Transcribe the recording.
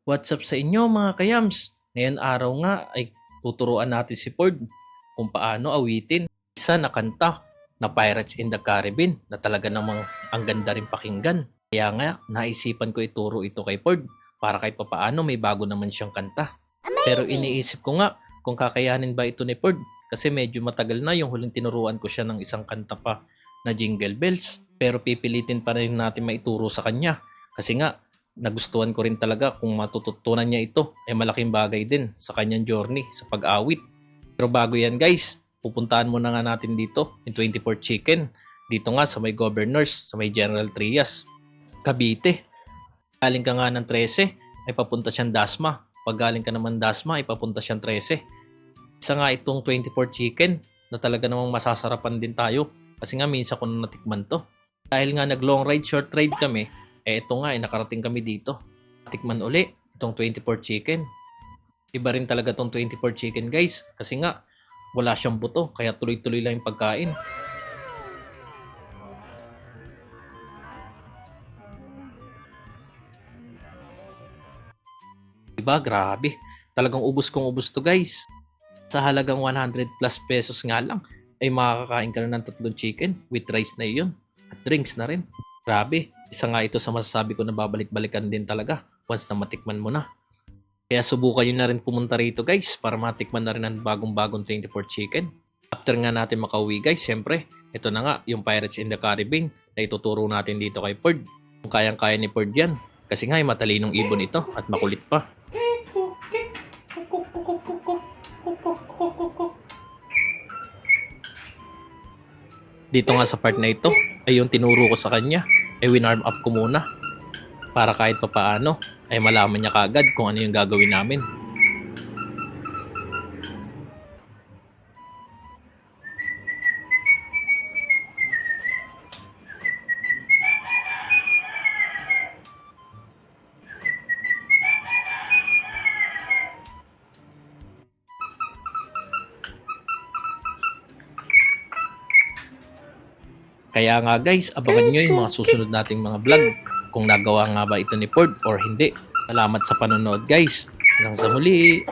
What's up sa inyo mga kayams? Ngayon araw nga ay tuturuan natin si Ford kung paano awitin isa na kanta na Pirates in the Caribbean na talaga namang ang ganda rin pakinggan. Kaya nga naisipan ko ituro ito kay Ford para kahit papaano may bago naman siyang kanta. Pero iniisip ko nga kung kakayanin ba ito ni Ford kasi medyo matagal na yung huling tinuruan ko siya ng isang kanta pa na Jingle Bells. Pero pipilitin pa rin natin maituro sa kanya kasi nga nagustuhan ko rin talaga kung matututunan niya ito ay malaking bagay din sa kanyang journey sa pag-awit. Pero bago yan guys, pupuntahan muna nga natin dito yung 24 Chicken. Dito nga sa may Governors, sa may General Trias, Cavite. Galing ka nga ng 13 ay papunta siyang Dasma. Pag galing ka naman Dasma ay papunta siyang 13. Isa nga itong 24 Chicken na talaga namang masasarapan din tayo kasi nga minsan ko na natikman to. Dahil nga nag long ride, short ride kami, ito nga, nakarating kami dito. Tikman uli itong 24 Chicken. Iba rin talaga itong 24 Chicken guys. Kasi nga, wala siyang buto. Kaya tuloy-tuloy lang yung pagkain. Diba? Grabe. Talagang ubos kong ubos to guys. Sa halagang 100 plus pesos nga lang, ay makakakain ka na ng 3 chicken with rice na yun. At drinks na rin. Grabe. Isa nga ito sa masasabi ko na babalik-balikan din talaga once na matikman mo na. Kaya subukan nyo na rin pumunta rito guys para matikman na rin ang bagong-bagong 24 Chicken. After nga natin makauwi guys, syempre, ito na nga yung Pirates in the Caribbean na ituturo natin dito kay Ford. Kung kayang-kaya ni Ford yan. Kasi nga ay matalinong ibon ito at makulit pa. Dito nga sa part na ito ay yung tinuro ko sa kanya. Ay winarm up ko muna para kahit pa paano ay malaman niya kaagad kung ano yung gagawin namin. Kaya nga guys, abangan nyo yung mga susunod nating mga vlog kung nagawa nga ba ito ni Ford or hindi. Salamat sa panonood guys. Hanggang sa muli.